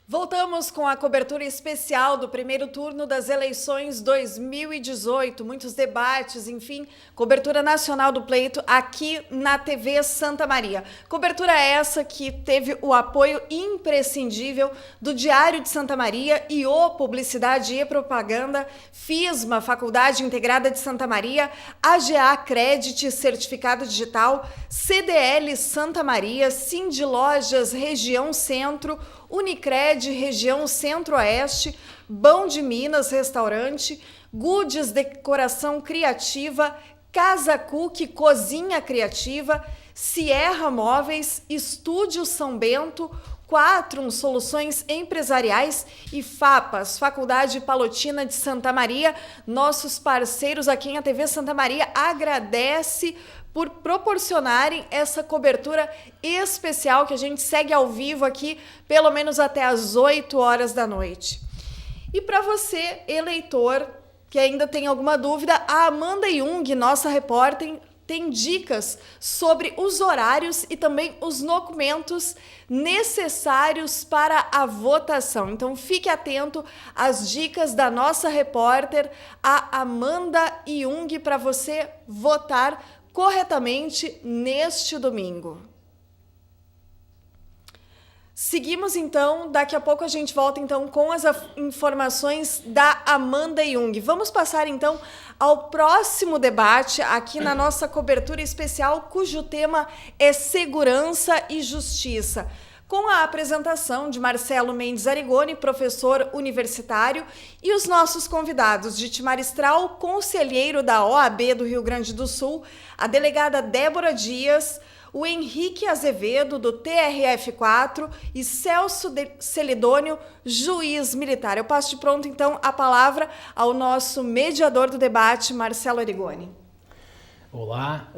Voltamos com a cobertura especial do primeiro turno das eleições 2018, muitos debates, enfim, cobertura nacional do pleito aqui na TV Santa Maria. Cobertura essa que teve o apoio imprescindível do Diário de Santa Maria e o Publicidade e Propaganda, FISMA, Faculdade Integrada de Santa Maria, AGA Credit, Certificado Digital, CDL Santa Maria, Cindy Lojas Região Centro, Unicred, região Centro-Oeste, Bão de Minas, restaurante, Goods Decoração Criativa, Casa Cook, Cozinha Criativa, Sierra Móveis, Estúdio São Bento, Quatrum Soluções Empresariais e FAPAS, Faculdade Palotina de Santa Maria. Nossos parceiros aqui em a TV Santa Maria agradece por proporcionarem essa cobertura especial que a gente segue ao vivo aqui, pelo menos até às 8 horas da noite. E para você, eleitor, que ainda tem alguma dúvida, a Amanda Jung, nossa repórter, tem dicas sobre os horários e também os documentos necessários para a votação. Então fique atento às dicas da nossa repórter, a Amanda Jung, para você votar corretamente neste domingo. Seguimos então, daqui a pouco a gente volta então com as informações da Amanda Jung. Vamos passar então ao próximo debate aqui na nossa cobertura especial, cujo tema é segurança e justiça, com a apresentação de Marcelo Mendes Arigoni, professor universitário, e os nossos convidados, Ditimar Strau, conselheiro da OAB do Rio Grande do Sul, a delegada Débora Dias, o Henrique Azevedo, do TRF4, e Celso Celidônio, juiz militar. Eu passo de pronto, então, a palavra ao nosso mediador do debate, Marcelo Arigoni. Olá,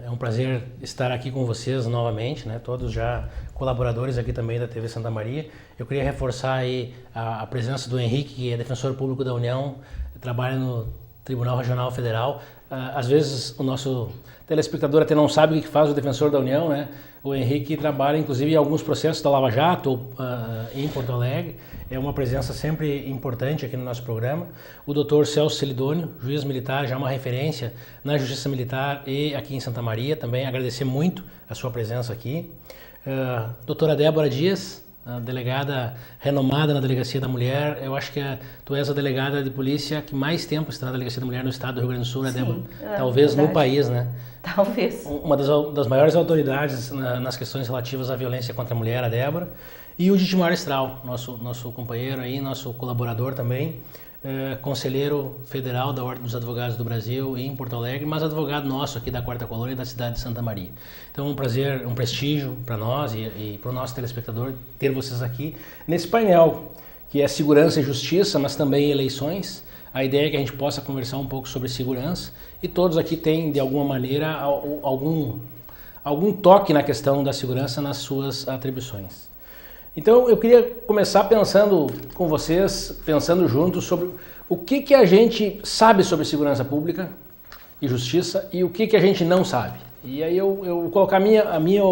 é um prazer estar aqui com vocês novamente, né? Todos já colaboradores aqui também da TV Santa Maria. Eu queria reforçar aí a presença do Henrique, que é defensor público da União, trabalha no Tribunal Regional Federal. Às vezes o nosso telespectador até não sabe o que faz o defensor da União, né? O Henrique trabalha inclusive em alguns processos da Lava Jato em Porto Alegre. É uma presença sempre importante aqui no nosso programa. O doutor Celso Celidônio, juiz militar, já uma referência na Justiça Militar e aqui em Santa Maria. Também agradecer muito a sua presença aqui. Doutora Débora Dias, a delegada renomada na Delegacia da Mulher. Eu acho que tu és a delegada de polícia que mais tempo está na Delegacia da Mulher no estado do Rio Grande do Sul, né, Débora? Talvez verdade. No país, né? Talvez. Uma das maiores autoridades nas questões relativas à violência contra a mulher, a Débora. E o Ditimar Strau, nosso companheiro aí, nosso colaborador também, conselheiro federal da Ordem dos Advogados do Brasil em Porto Alegre, mas advogado nosso aqui da Quarta Colônia da cidade de Santa Maria. Então é um prazer, um prestígio para nós e para o nosso telespectador ter vocês aqui nesse painel, que é segurança e justiça, mas também eleições. A ideia é que a gente possa conversar um pouco sobre segurança e todos aqui têm, de alguma maneira, algum toque na questão da segurança nas suas atribuições. Então eu queria começar pensando com vocês, pensando juntos sobre o que a gente sabe sobre segurança pública e justiça e o que a gente não sabe. E aí eu vou colocar a minha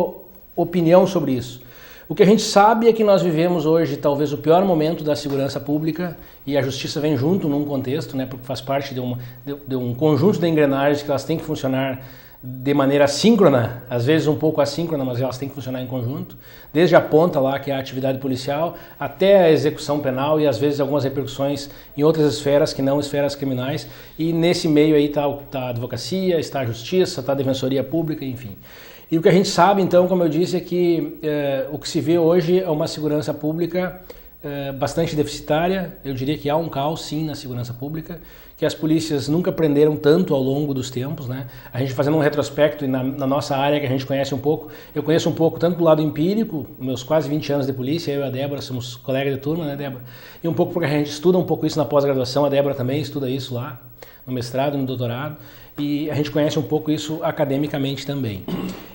opinião sobre isso. O que a gente sabe é que nós vivemos hoje talvez o pior momento da segurança pública e a justiça vem junto num contexto, né, porque faz parte de um conjunto de engrenagens que elas têm que funcionar de maneira síncrona, às vezes um pouco assíncrona, mas elas têm que funcionar em conjunto, desde a ponta lá, que é a atividade policial, até a execução penal e às vezes algumas repercussões em outras esferas que não esferas criminais, e nesse meio aí está a advocacia, está a justiça, está a defensoria pública, enfim. E o que a gente sabe então, como eu disse, é que o que se vê hoje é uma segurança pública bastante deficitária. Eu diria que há um caos sim na segurança pública, que as polícias nunca prenderam tanto ao longo dos tempos, né? A gente fazendo um retrospecto e na nossa área que a gente conhece um pouco, eu conheço um pouco tanto do lado empírico, meus quase 20 anos de polícia, eu e a Débora somos colegas de turma, né, Débora? E um pouco porque a gente estuda um pouco isso na pós-graduação, a Débora também estuda isso lá, no mestrado, no doutorado, e a gente conhece um pouco isso academicamente também.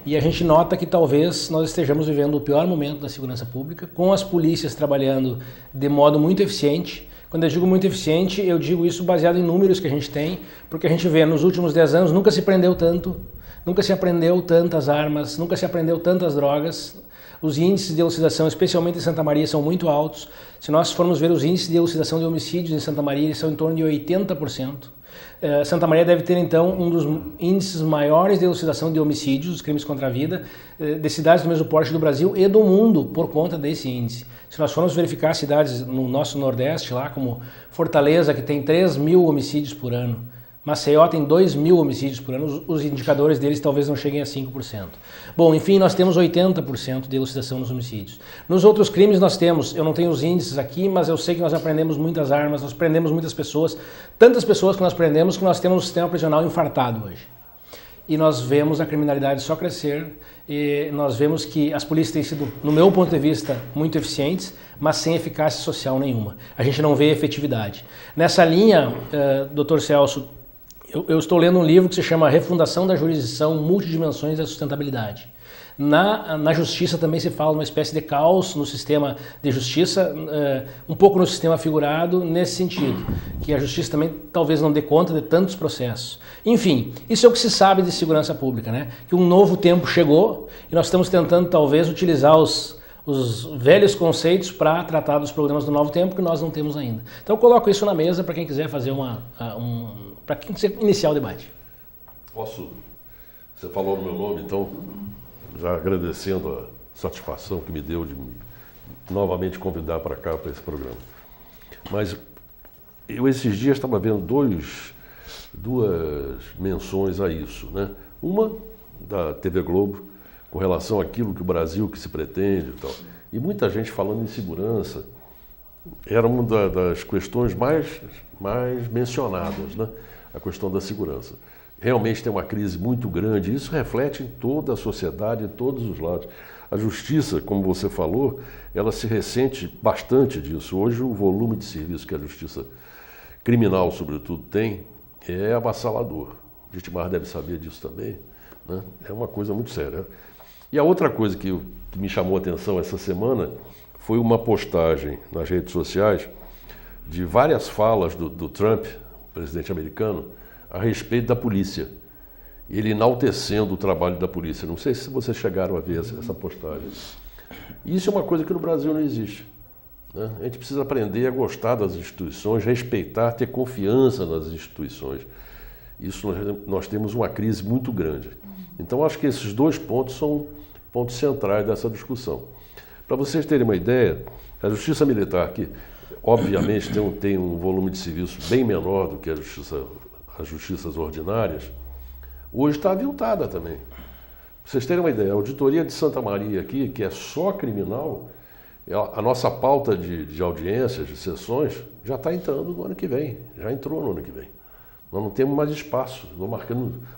E a gente nota que talvez nós estejamos vivendo o pior momento da segurança pública, com as polícias trabalhando de modo muito eficiente. Quando eu digo muito eficiente, eu digo isso baseado em números que a gente tem, porque a gente vê nos últimos 10 anos nunca se prendeu tanto, nunca se apreendeu tantas armas, nunca se apreendeu tantas drogas. Os índices de elucidação, especialmente em Santa Maria, são muito altos. Se nós formos ver os índices de elucidação de homicídios em Santa Maria, eles são em torno de 80%. Santa Maria deve ter, então, um dos índices maiores de elucidação de homicídios, dos crimes contra a vida, de cidades do mesmo porte do Brasil e do mundo, por conta desse índice. Se nós formos verificar cidades no nosso Nordeste, lá como Fortaleza, que tem 3.000 homicídios por ano, Maceió tem 2.000 homicídios por ano, os indicadores deles talvez não cheguem a 5%. Bom, enfim, nós temos 80% de elucidação nos homicídios. Nos outros crimes nós temos, eu não tenho os índices aqui, mas eu sei que nós apreendemos muitas armas, nós prendemos muitas pessoas, tantas pessoas que nós prendemos que nós temos um sistema prisional infartado hoje. E nós vemos a criminalidade só crescer, e nós vemos que as polícias têm sido, no meu ponto de vista, muito eficientes, mas sem eficácia social nenhuma. A gente não vê efetividade. Nessa linha, Dr. Celso, eu estou lendo um livro que se chama Refundação da Jurisdição, Multidimensões da Sustentabilidade. Na justiça também se fala uma espécie de caos no sistema de justiça, um pouco no sistema figurado, nesse sentido, que a justiça também talvez não dê conta de tantos processos. Enfim, isso é o que se sabe de segurança pública, né? Que um novo tempo chegou e nós estamos tentando talvez utilizar os velhos conceitos para tratar dos problemas do novo tempo que nós não temos ainda. Então eu coloco isso na mesa para quem quiser fazer para quem quiser iniciar o debate. Posso? Você falou no meu nome, então, já agradecendo a satisfação que me deu de me novamente convidar para cá, para esse programa. Mas eu esses dias estava vendo duas menções a isso, né? Uma da TV Globo, com relação àquilo que o Brasil que se pretende e tal. E muita gente falando em segurança, era uma das questões mais mencionadas, né? A questão da segurança. Realmente tem uma crise muito grande, e isso reflete em toda a sociedade, em todos os lados. A justiça, como você falou, ela se ressente bastante disso. Hoje o volume de serviço que a justiça criminal, sobretudo, tem é avassalador. O Gitmar deve saber disso também, né? É uma coisa muito séria. E a outra coisa que me chamou a atenção essa semana foi uma postagem nas redes sociais de várias falas do Trump, presidente americano, a respeito da polícia. Ele enaltecendo o trabalho da polícia. Não sei se vocês chegaram a ver essa postagem. Isso é uma coisa que no Brasil não existe, né? A gente precisa aprender a gostar das instituições, respeitar, ter confiança nas instituições. Isso nós temos uma crise muito grande. Então acho que esses dois pontos são pontos centrais dessa discussão. Para vocês terem uma ideia, a Justiça Militar, que obviamente tem um volume de serviço bem menor do que as justiças ordinárias, hoje está aviltada também. Para vocês terem uma ideia, a Auditoria de Santa Maria aqui, que é só criminal, a nossa pauta de audiências, de sessões, já está entrando no ano que vem, já entrou no ano que vem. Nós não temos mais espaço, estou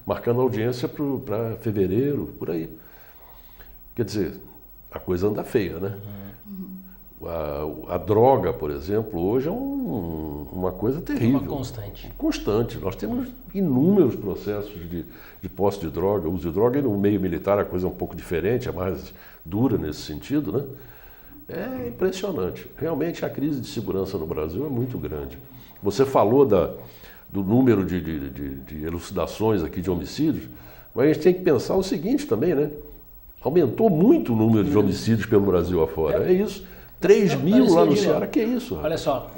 marcando audiência para fevereiro, por aí. Quer dizer, a coisa anda feia, né? A droga, por exemplo, hoje é uma coisa terrível. Uma constante. Constante. Nós temos inúmeros processos de posse de droga, uso de droga, e no meio militar a coisa é um pouco diferente, é mais dura nesse sentido, né? É impressionante. Realmente a crise de segurança no Brasil é muito grande. Você falou do número de elucidações aqui de homicídios, mas a gente tem que pensar o seguinte também, né? Aumentou muito o número de homicídios pelo Brasil afora. É isso. 3.000 lá no Ceará, que é isso? Olha só,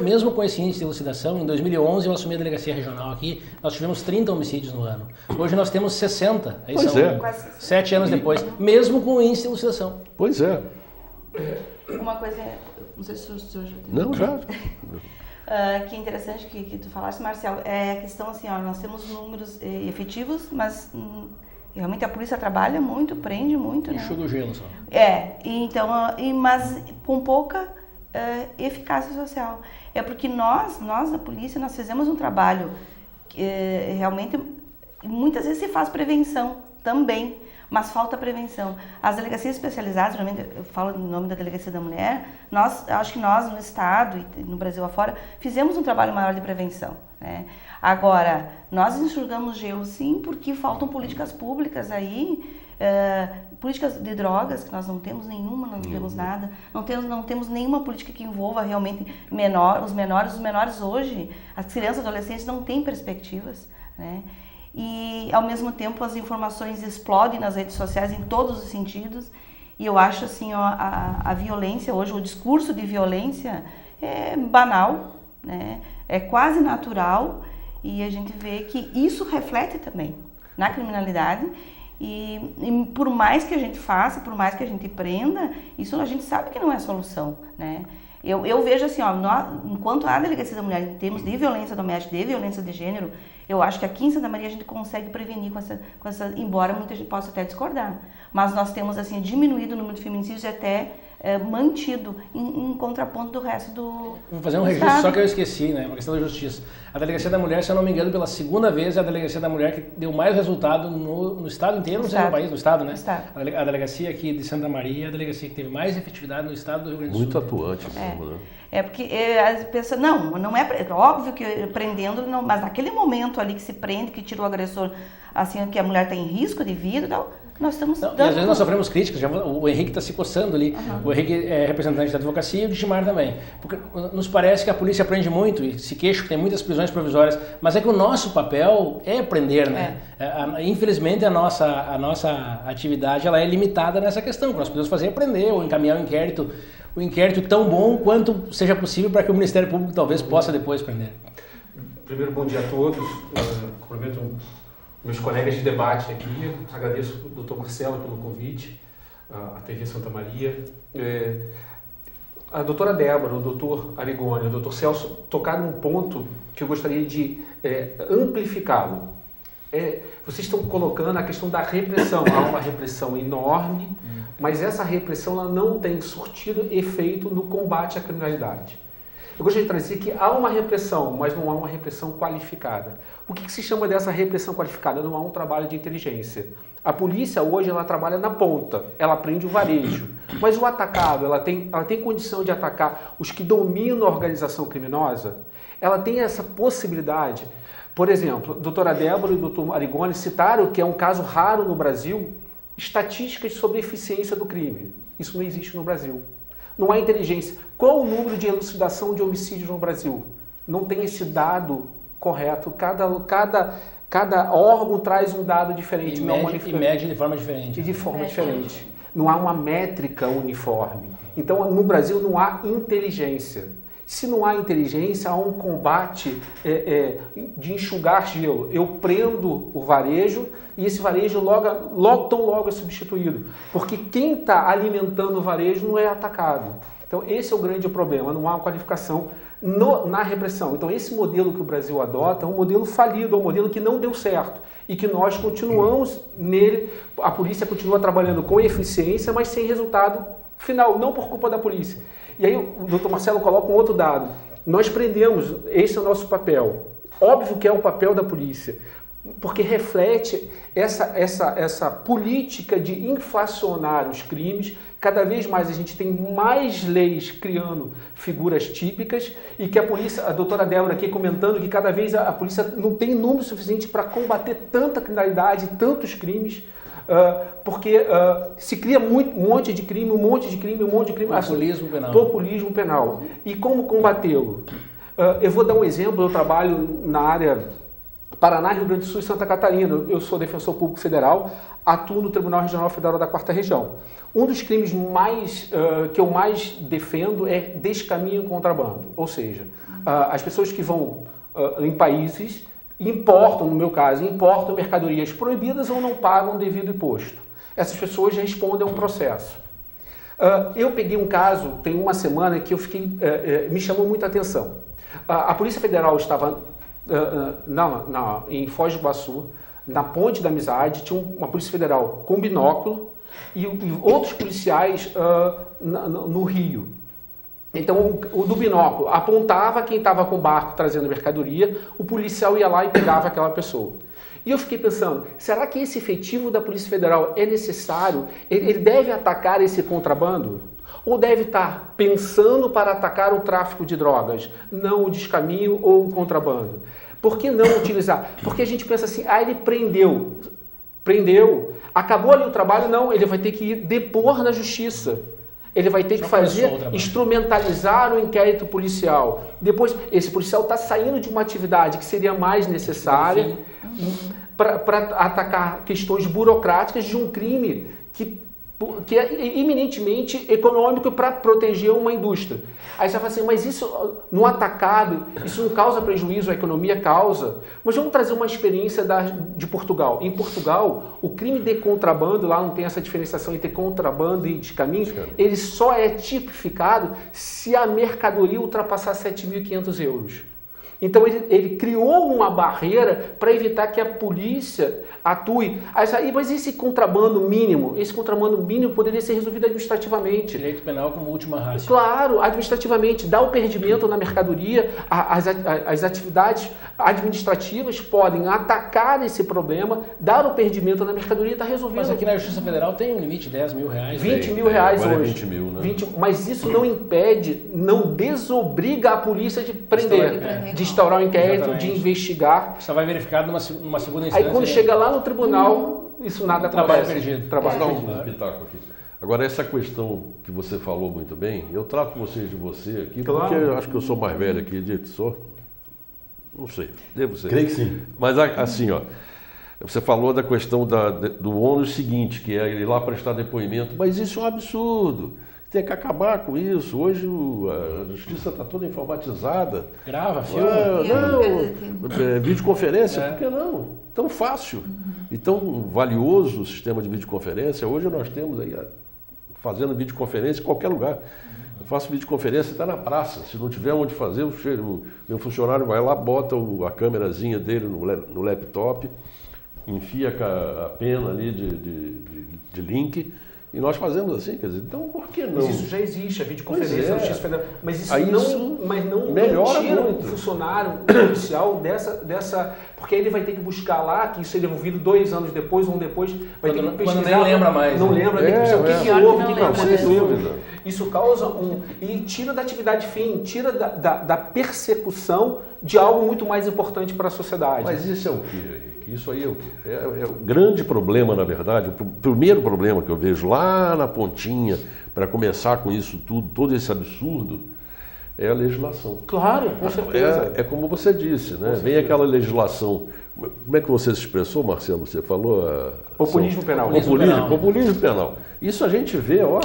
mesmo com esse índice de elucidação, em 2011 eu assumi a delegacia regional aqui, nós tivemos 30 homicídios no ano. Hoje nós temos 60, aí pois são é. 7 anos depois, mesmo com o índice de elucidação. Pois é. Uma coisa, não sei se o senhor já tem. Não, já. Que é interessante que tu falaste, Marcelo, é a questão assim, ó, nós temos números efetivos, mas realmente a polícia trabalha muito, prende muito, né? Enxuga o gelo só. Então, mas com pouca eficácia social. É porque nós da polícia, nós fizemos um trabalho que realmente, muitas vezes se faz prevenção também, mas falta prevenção. As delegacias especializadas, geralmente eu falo em nome da Delegacia da Mulher, acho que nós no Estado e no Brasil afora, fizemos um trabalho maior de prevenção, né? Agora, nós enxugamos gelo sim, porque faltam políticas públicas aí, políticas de drogas, que nós não temos nenhuma, não temos nada, não temos nenhuma política que envolva realmente os menores hoje, as crianças e adolescentes não têm perspectivas, né? E, ao mesmo tempo, as informações explodem nas redes sociais em todos os sentidos E eu acho assim, ó, a violência hoje, o discurso de violência é banal, né? É quase natural, e a gente vê que isso reflete também na criminalidade. E por mais que a gente faça, por mais que a gente prenda, isso a gente sabe que não é solução, né? Eu vejo assim, ó, enquanto a Delegacia da Mulher, em termos de violência doméstica, de violência de gênero, eu acho que aqui em Santa Maria a gente consegue prevenir com essa, embora muita gente possa até discordar. Mas nós temos assim diminuído o número de feminicídios e até mantido em contraponto do resto do Vou fazer um registro estado. só que eu esqueci, né? Uma questão da justiça. A Delegacia da Mulher, se eu não me engano, pela segunda vez é a Delegacia da Mulher que deu mais resultado no estado inteiro, não sei no país, no estado, né? Estado. A delegacia aqui de Santa Maria é a delegacia que teve mais efetividade no estado do Rio Grande do Muito Sul. atuante mesmo, né? É porque as pessoas, não é óbvio que prendendo, não, mas naquele momento ali que se prende, que tira o agressor, assim, que a mulher está em risco de vida e tal, nós estamos Não, e às vezes nós sofremos críticas, o Henrique está se coçando ali, o Henrique é representante da advocacia e o Digimar também. Porque nos parece que a polícia prende muito e se queixa que tem muitas prisões provisórias, mas é que o nosso papel é prender, né? Infelizmente a nossa atividade ela é limitada nessa questão, o que nós podemos fazer é prender ou encaminhar o inquérito tão bom quanto seja possível para que o Ministério Público talvez possa depois prender. Primeiro, bom dia a todos. Cumprimento meus colegas de debate aqui. Agradeço ao Dr. Marcelo pelo convite, à TV Santa Maria. A doutora Débora, o doutor Arigoni, o doutor Celso tocaram um ponto que eu gostaria de amplificá-lo. Vocês estão colocando a questão da repressão. Há uma repressão enorme, mas essa repressão ela não tem surtido efeito no combate à criminalidade. Eu gostaria de trazer que há uma repressão, mas não há uma repressão qualificada. O que se chama dessa repressão qualificada? Não há um trabalho de inteligência. A polícia hoje ela trabalha na ponta, ela prende o varejo. Mas o atacado, ela tem condição de atacar os que dominam a organização criminosa? Ela tem essa possibilidade? Por exemplo, a doutora Débora e o doutor Arigoni citaram que é um caso raro no Brasil, estatísticas sobre a eficiência do crime. Isso não existe no Brasil. Não há inteligência. Qual o número de elucidação de homicídios no Brasil? Não tem esse dado correto. Cada órgão traz um dado diferente. E mede de forma diferente. E de forma diferente. Não há uma métrica uniforme. Então, no Brasil não há inteligência. Se não há inteligência, há um combate de enxugar gelo. Eu prendo o varejo e esse varejo tão logo é substituído. Porque quem está alimentando o varejo não é atacado. Então esse é o grande problema, não há uma qualificação na repressão. Então esse modelo que o Brasil adota é um modelo falido, é um modelo que não deu certo. E que nós continuamos nele, a polícia continua trabalhando com eficiência, mas sem resultado final, não por culpa da polícia. E aí o doutor Marcelo coloca um outro dado. Nós prendemos, esse é o nosso papel. Óbvio que é o papel da polícia, porque reflete essa política de inflacionar os crimes. Cada vez mais a gente tem mais leis criando figuras típicas e que a polícia, a doutora Débora aqui comentando que cada vez a polícia não tem número suficiente para combater tanta criminalidade, tantos crimes, porque se cria um monte de crime. Populismo penal. Populismo penal. E como combatê-lo? Eu vou dar um exemplo, eu trabalho na área Paraná, Rio Grande do Sul e Santa Catarina. Eu sou defensor público federal, atuo no Tribunal Regional Federal da 4ª Região. Um dos crimes que eu mais defendo é descaminho e contrabando. Ou seja, as pessoas que vão em países importam, no meu caso, mercadorias proibidas ou não pagam o devido imposto. Essas pessoas respondem a um processo. Eu peguei um caso, tem uma semana, que me chamou muita atenção. A Polícia Federal estava em Foz do Iguaçu, na Ponte da Amizade, tinha uma Polícia Federal com binóculo e outros policiais no Rio. Então, o do binóculo apontava quem estava com o barco trazendo mercadoria, o policial ia lá e pegava aquela pessoa. E eu fiquei pensando, será que esse efetivo da Polícia Federal é necessário? Ele deve atacar esse contrabando? Ou deve estar pensando para atacar o tráfico de drogas, não o descaminho ou o contrabando? Por que não utilizar? Porque a gente pensa assim, ele prendeu, acabou ali o trabalho, não, ele vai ter que ir depor na justiça. Ele vai ter que instrumentalizar o inquérito policial. Depois, esse policial está saindo de uma atividade que seria mais necessária para atacar questões burocráticas de um crime que que é eminentemente econômico para proteger uma indústria. Aí você fala assim, mas isso no atacado, isso não causa prejuízo, a economia causa. Mas vamos trazer uma experiência de Portugal. Em Portugal, o crime de contrabando, lá não tem essa diferenciação entre contrabando e descaminho, ele só é tipificado se a mercadoria ultrapassar 7.500 euros. Então ele criou uma barreira para evitar que a polícia atue. Aí, mas esse contrabando mínimo? Esse contrabando mínimo poderia ser resolvido administrativamente. Direito penal como última ratio. Claro, administrativamente. Dá o perdimento na mercadoria, as atividades administrativas podem atacar esse problema, dar o perdimento na mercadoria e está resolvido. Mas aqui na Justiça Federal tem um limite de 10 mil reais. 20 mil reais agora hoje. 20 mil, né? 20, mas isso não impede, não desobriga a polícia de prender, de instaurar um inquérito, Exatamente. de investigar. Só vai verificado numa segunda instância. Aí quando chega lá no tribunal, isso nada Trabalho acontece. perdido. Trabalho Vou dar perdido. um pitaco aqui. Agora, essa questão que você falou muito bem, eu trato vocês de você aqui, Claro. porque eu acho que eu sou mais velho aqui, não sei, devo ser. Creio que sim. Mas assim, ó, você falou da questão do ônus seguinte, que é ir lá prestar depoimento, mas isso é um absurdo. Tem que acabar com isso. Hoje a justiça está toda informatizada. Grava, filma. Videoconferência, É. por que não? Tão fácil e tão valioso o sistema de videoconferência. Hoje nós temos aí fazendo videoconferência em qualquer lugar. Eu faço videoconferência até na praça. Se não tiver onde fazer, o meu funcionário vai lá, bota a câmerazinha dele no laptop, enfia a pena ali de link. E nós fazemos assim, quer dizer, então por que não? Mas isso já existe, a videoconferência Pois é. na Justiça Federal. Mas isso Aí não, isso mas não melhora tira muito. o funcionário policial dessa. Porque aí ele vai ter que buscar lá, que isso é devolvido 2 anos depois, um depois, vai ter que Quando pesquisar. nem lembra mais, Não né? lembra, tem que pesquisar o que É, houve, o que não, sem aconteceu. dúvida. Isso causa e tira da atividade fim, tira da persecução de algo muito mais importante para a sociedade. Mas isso é o quê, Henrique? Isso aí é o quê? É o grande problema, na verdade, o primeiro problema que eu vejo lá na pontinha, para começar com isso tudo, todo esse absurdo, é a legislação. Claro, com certeza. É como você disse, né? Vem aquela legislação. Como é que você se expressou, Marcelo? Você falou? Populismo penal. Populismo penal. Isso a gente vê, ó.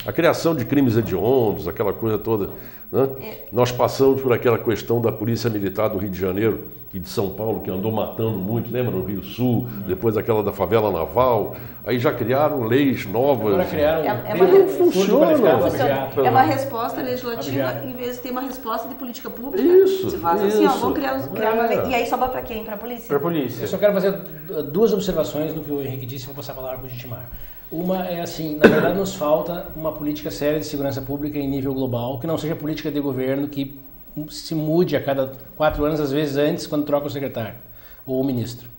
A criação de crimes hediondos, aquela coisa toda. Né? Nós passamos por aquela questão da Polícia Militar do Rio de Janeiro e de São Paulo, que andou matando muito, lembra? No Rio Sul, depois aquela da favela naval. Aí já criaram leis novas. Agora criaram Não funciona. É uma resposta legislativa em vez de ter uma resposta de política pública. Isso, Você faz assim, ó, isso. vamos criar uma lei. É. E aí sobra para quem? Para a polícia? Para a polícia. Eu só quero fazer 2 observações no que o Henrique disse e vou passar a palavra para o Gitimar. Uma é assim, na verdade nos falta uma política séria de segurança pública em nível global, que não seja política de governo, que se mude a cada 4 anos, às vezes antes, quando troca o secretário ou o ministro.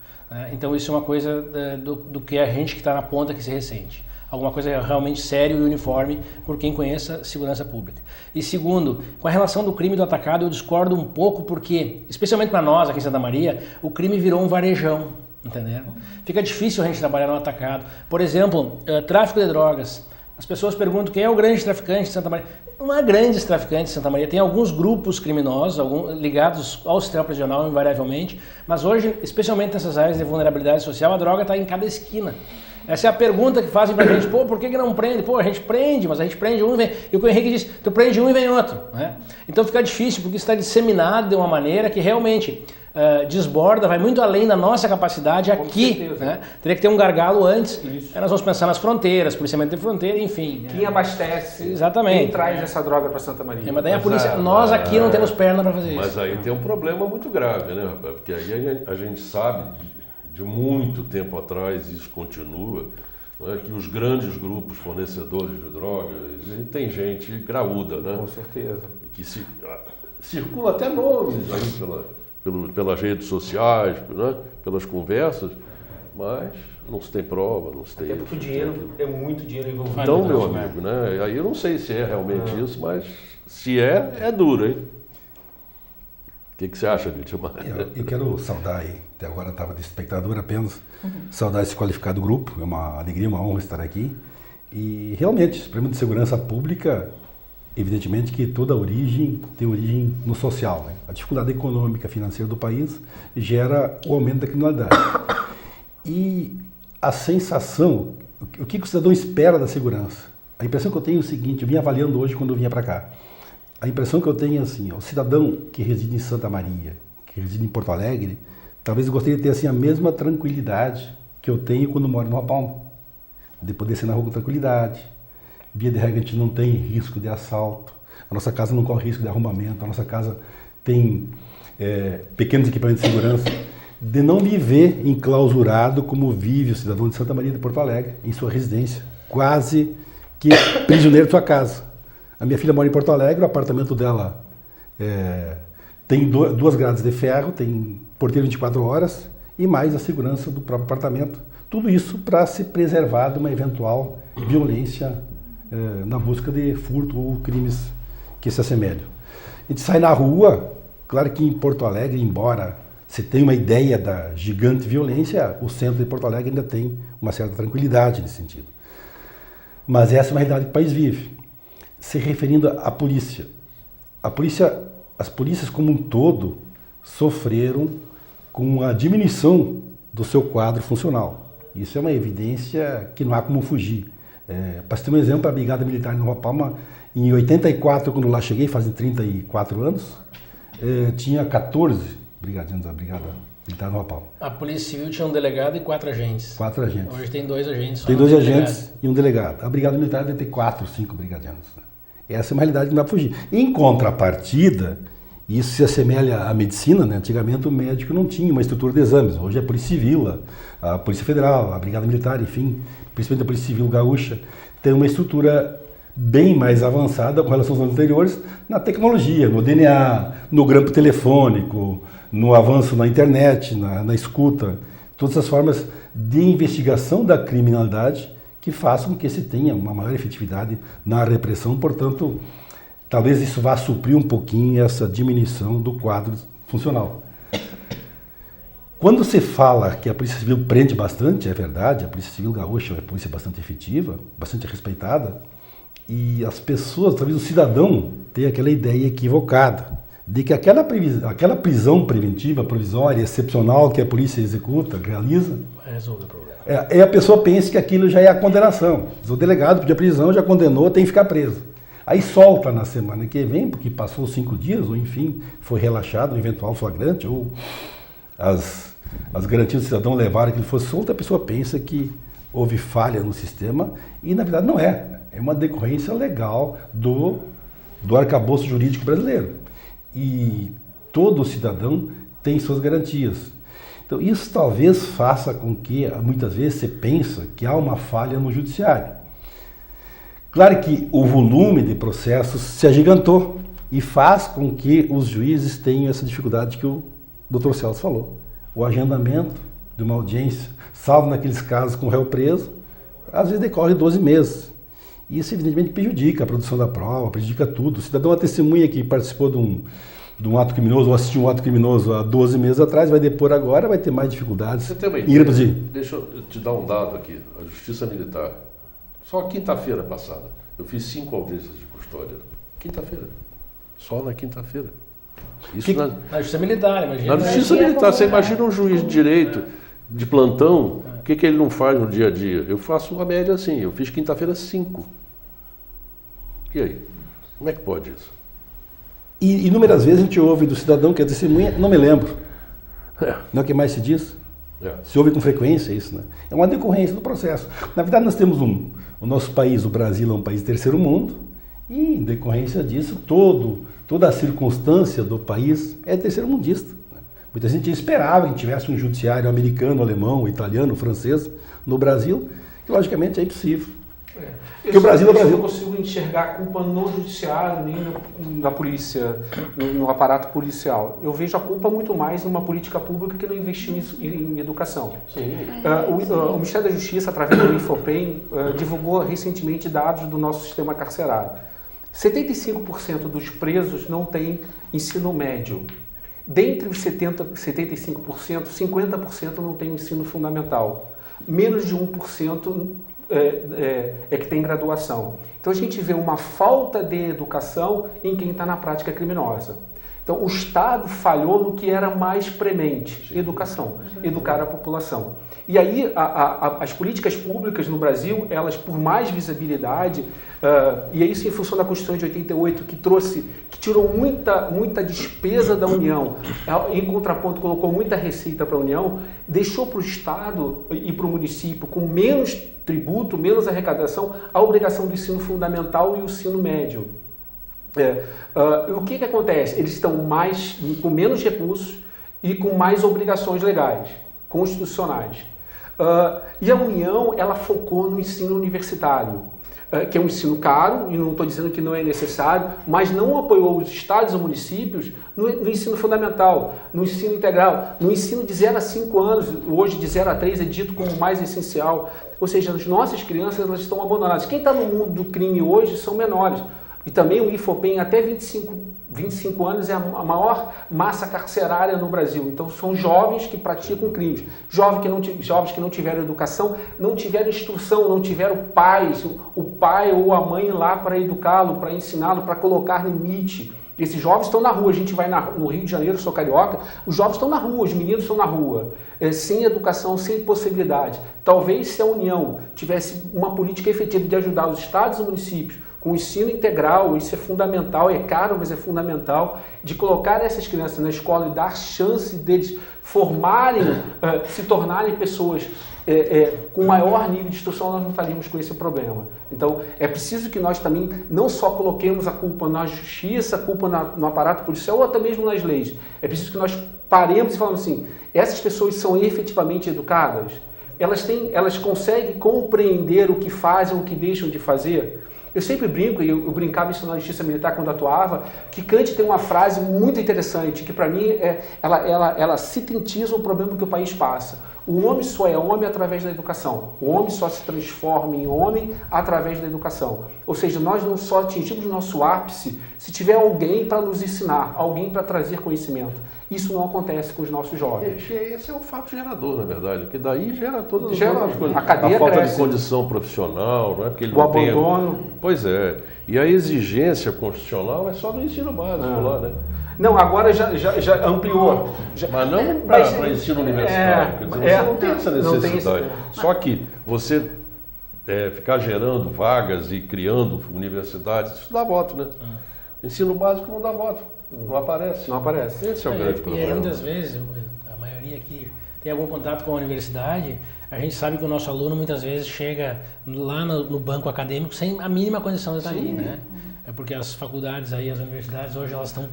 Então isso é uma coisa do que a gente que está na ponta que se ressente. Alguma coisa realmente séria e uniforme por quem conheça segurança pública. E segundo, com a relação do crime do atacado, eu discordo um pouco porque, especialmente para nós aqui em Santa Maria, o crime virou um varejão. Entenderam? Fica difícil a gente trabalhar no atacado. Por exemplo, tráfico de drogas. As pessoas perguntam quem é o grande traficante de Santa Maria. Não há grandes traficantes de Santa Maria. Tem alguns grupos criminosos ligados ao sistema prisional, invariavelmente. Mas hoje, especialmente nessas áreas de vulnerabilidade social, a droga está em cada esquina. Essa é a pergunta que fazem pra gente. Pô, por que não prende? Pô, a gente prende, mas a gente prende um e vem... E o que o Henrique disse, tu prende um e vem outro. Né? Então fica difícil, porque isso está disseminado de uma maneira que realmente... desborda, vai muito além da nossa capacidade aqui, né? Teria que ter um gargalo antes. Aí nós vamos pensar nas fronteiras, policiamento de fronteira, enfim. Quem abastece, Exatamente. quem traz essa droga para Santa Maria. Mas daí a polícia, nós aqui não temos perna para fazer isso. Mas aí tem um problema muito grave, né, rapaz? Porque aí a gente sabe de muito tempo atrás, isso continua, né, que os grandes grupos fornecedores de drogas, tem gente graúda, né? Com certeza. Que circula até nomes aí pelas redes sociais, né, pelas conversas, mas não se tem prova, não se tem... Até porque o dinheiro é muito dinheiro envolvido. Então, meu amigo, né? Aí eu não sei se é realmente isso, mas se é duro, hein? O que você acha, Gitimar? Eu quero saudar aí, até agora estava de espectador apenas, saudar esse qualificado grupo, é uma alegria, uma honra estar aqui. E realmente, o problema de segurança pública, evidentemente que toda origem tem origem no social, né? A dificuldade econômica, financeira do país gera o aumento da criminalidade. E a sensação o que o cidadão espera da segurança? A impressão que eu tenho é o seguinte, eu vim avaliando hoje quando eu vinha para cá. A impressão que eu tenho é assim, o cidadão que reside em Santa Maria, que reside em Porto Alegre, talvez eu gostaria de ter assim, a mesma tranquilidade que eu tenho quando moro no Palma, de poder ser na rua com tranquilidade. Via de regra, a gente não tem risco de assalto, a nossa casa não corre risco de arrombamento, a nossa casa tem pequenos equipamentos de segurança, de não viver enclausurado como vive o cidadão de Santa Maria de Porto Alegre, em sua residência, quase que prisioneiro de sua casa. A minha filha mora em Porto Alegre, o apartamento dela tem 2 grades de ferro, tem porteiro 24 horas e mais a segurança do próprio apartamento. Tudo isso para se preservar de uma eventual violência na busca de furto ou crimes que se assemelham. A gente sai na rua, claro que em Porto Alegre, embora se tenha uma ideia da gigante violência, o centro de Porto Alegre ainda tem uma certa tranquilidade nesse sentido. Mas essa é uma realidade que o país vive. Se referindo à polícia, as polícias como um todo sofreram com a diminuição do seu quadro funcional. Isso é uma evidência que não há como fugir. Para ter um exemplo, a Brigada Militar de Nova Palma, em 84, quando lá cheguei, fazem 34 anos, tinha 14 brigadianos da Brigada Militar de Nova Palma. A Polícia Civil tinha um delegado e 4 agentes. 4 agentes. Hoje tem 2 agentes. Tem 2 agentes e um delegado. A Brigada Militar deve ter 4 ou 5 brigadianos. Essa é uma realidade que não dá para fugir. Em contrapartida, isso se assemelha à medicina, né? Antigamente o médico não tinha uma estrutura de exames. Hoje é a Polícia Civil, a Polícia Federal, a Brigada Militar, enfim, principalmente a Polícia Civil gaúcha, tem uma estrutura bem mais avançada com relação aos anos anteriores na tecnologia, no DNA, no grampo telefônico, no avanço na internet, na escuta, todas as formas de investigação da criminalidade que façam com que se tenha uma maior efetividade na repressão. Portanto, talvez isso vá suprir um pouquinho essa diminuição do quadro funcional. Quando se fala que a Polícia Civil prende bastante, é verdade, a Polícia Civil gaúcha é uma polícia bastante efetiva, bastante respeitada, e as pessoas, talvez o cidadão, tem aquela ideia equivocada de que aquela prisão preventiva, provisória, excepcional que a polícia executa, realiza, resolve o problema. A pessoa pensa que aquilo já é a condenação. O delegado pediu a prisão, já condenou, tem que ficar preso. Aí solta na semana que vem, porque passou 5 dias, ou enfim, foi relaxado um eventual flagrante, ou as garantias do cidadão levaram que ele fosse solto, a pessoa pensa que houve falha no sistema, e na verdade não é. É uma decorrência legal do arcabouço jurídico brasileiro. E todo cidadão tem suas garantias. Então isso talvez faça com que, muitas vezes, você pensa que há uma falha no judiciário. Claro que o volume de processos se agigantou e faz com que os juízes tenham essa dificuldade que o Dr. Celso falou. O agendamento de uma audiência, salvo naqueles casos com o réu preso, às vezes decorre 12 meses. Isso evidentemente prejudica a produção da prova, prejudica tudo. O cidadão, uma testemunha que participou de um ato criminoso ou assistiu um ato criminoso há 12 meses atrás, vai depor agora, vai ter mais dificuldades. Você tem uma em ideia? reproduzir. Deixa eu te dar um dado aqui. A Justiça Militar, só quinta-feira passada, eu fiz 5 audiências de custódia. Quinta-feira. Só na quinta-feira. Isso Na Justiça Militar, imagina. na Justiça Militar. Você imagina um juiz de direito de plantão, o que ele não faz no dia a dia? Eu faço uma média assim, eu fiz quinta-feira 5. E aí? Como é que pode isso? E inúmeras vezes a gente ouve do cidadão que é testemunha, não me lembro. Não é o que mais se diz? Se ouve com frequência isso, né? É uma decorrência do processo. Na verdade, nós temos o nosso país, o Brasil, é um país terceiro mundo, e em decorrência disso, toda a circunstância do país é terceiro mundista. Muita gente esperava que tivesse um judiciário americano, alemão, italiano, francês no Brasil, que logicamente é impossível. Porque o Brasil é o Brasil. Eu não consigo enxergar a culpa no judiciário, nem na polícia, no aparato policial. Eu vejo a culpa muito mais numa política pública que não investiu em educação. O Ministério da Justiça, através do INFOPEM, divulgou recentemente dados do nosso sistema carcerário. 75% dos presos não têm ensino médio. Dentre os 75%, 50% não tem ensino fundamental. Menos de 1% é que tem graduação. Então a gente vê uma falta de educação em quem está na prática criminosa. Então, o Estado falhou no que era mais premente, educação, educar a população. E aí, as políticas públicas no Brasil, elas, por mais visibilidade, e é isso em função da Constituição de 88, que tirou muita despesa da União, em contraponto, colocou muita receita para a União, deixou para o Estado e para o município, com menos tributo, menos arrecadação, a obrigação do ensino fundamental e o ensino médio. O que acontece? Eles estão com menos recursos e com mais obrigações legais, constitucionais. E a União, ela focou no ensino universitário, que é um ensino caro, e não estou dizendo que não é necessário, mas não apoiou os estados e municípios no ensino fundamental, no ensino integral, no ensino de 0 a 5 anos, hoje de 0 a 3 é dito como mais essencial. Ou seja, as nossas crianças, elas estão abandonadas. Quem está no mundo do crime hoje são menores. E também o IFOPEM, até 25 anos, é a maior massa carcerária no Brasil. Então, são jovens que praticam crimes. Jovens que não tiveram educação, não tiveram instrução, não tiveram pais, o pai ou a mãe lá para educá-lo, para ensiná-lo, para colocar limite. Esses jovens estão na rua. A gente vai no Rio de Janeiro, sou carioca, os jovens estão na rua, os meninos estão na rua, sem educação, sem possibilidade. Talvez se a União tivesse uma política efetiva de ajudar os estados e municípios com o ensino integral, isso é fundamental, é caro, mas é fundamental, de colocar essas crianças na escola e dar chance deles formarem, se tornarem pessoas com maior nível de instrução, nós não estaríamos com esse problema. Então, é preciso que nós também não só coloquemos a culpa na justiça, a culpa no aparato policial ou até mesmo nas leis. É preciso que nós paremos e falemos assim, essas pessoas são efetivamente educadas? Elas conseguem compreender o que fazem, o que deixam de fazer? Eu sempre brinco, e eu brincava isso na Justiça Militar quando atuava, que Kant tem uma frase muito interessante, que para mim ela sintetiza o problema que o país passa. O homem só é homem através da educação. O homem só se transforma em homem através da educação. Ou seja, nós não só atingimos nosso ápice se tiver alguém para nos ensinar, alguém para trazer conhecimento. Isso não acontece com os nossos jovens. Esse é o fato gerador, na verdade, porque daí gera todas as outras coisas. A cadeia falta cresce. De condição profissional, não é? Porque ele o não abandono. Tem... Pois é. E a exigência constitucional é só do ensino básico lá, né? Não, agora já ampliou. Mas não para ensino universitário. Quer dizer, você não tem essa necessidade. Só que você ficar gerando vagas e criando universidades, isso dá voto, né? Ensino básico não dá voto. Não aparece. Não aparece. Esse é o grande problema. E muitas vezes, a maioria aqui tem algum contato com a universidade, a gente sabe que o nosso aluno muitas vezes chega lá no banco acadêmico sem a mínima condição de estar ali, né? É porque as faculdades aí, as universidades hoje elas estão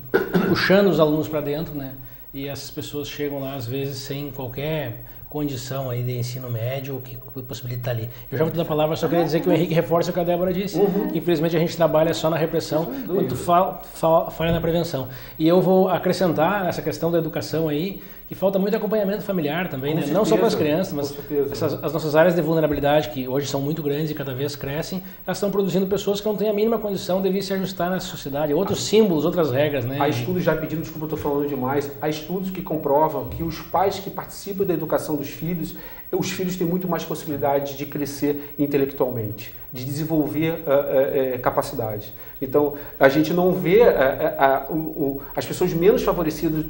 puxando os alunos para dentro, né? E essas pessoas chegam lá às vezes sem qualquer condição aí de ensino médio que possibilita ali. Eu já vou te dar a palavra, só queria dizer que o Henrique reforça o que a Débora disse. Infelizmente a gente trabalha só na repressão, quando falha na prevenção. E eu vou acrescentar essa questão da educação aí, que falta muito acompanhamento familiar também, né? Não só para as crianças, mas as nossas áreas de vulnerabilidade, que hoje são muito grandes e cada vez crescem, elas estão produzindo pessoas que não têm a mínima condição de vir se ajustar na sociedade, outros símbolos, outras regras, né? Há estudos, já pedindo desculpa, eu estou falando demais, há estudos que comprovam que os pais que participam da educação dos filhos, os filhos têm muito mais possibilidade de crescer intelectualmente, de desenvolver capacidades. Então, a gente não vê as pessoas menos favorecidas.